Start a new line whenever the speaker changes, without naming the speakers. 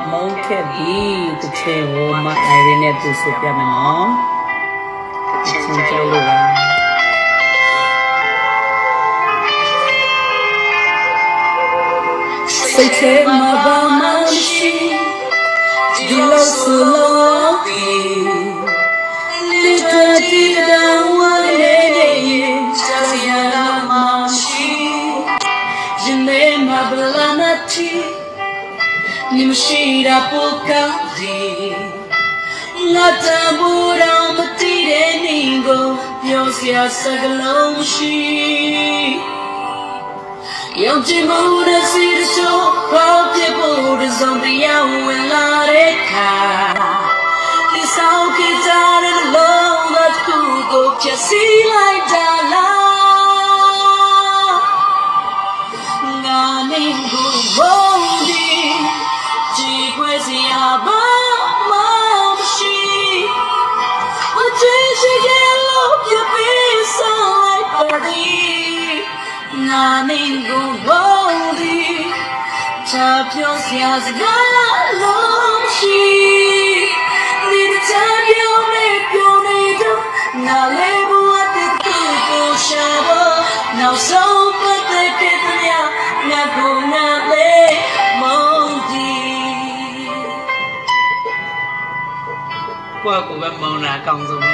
မုန်းခဲ့ပြီတချင်ဟိုမအိုင်ရင်းနဲ့သူဆိုပြမယ်နော်တချင်ကျလို့စိတ်ထဲမှာဘာမှမရှိဒီလိုဆိုလို့ဒီတည်းတောင်ဝဲနေချာရမရှိရင်နေမှာဘလာမတီ你们是大不高的，我找不到目的的你个，留下三个东西。用寂寞的心手，好贴不的总得要为了的他。你少给他的路，我不够接起来的啦。我能够忘记。只会是哑巴冒失，我只是一路就悲伤来把你，那能够忘记，他飘下是个东西，你的彩票没有那种，那来不我的都不舍得，那手不得给怎样，那不那泪梦的。ကိုယ့်ကိုယ်ပဲမောင်းတာအကောင်းဆုံးပဲ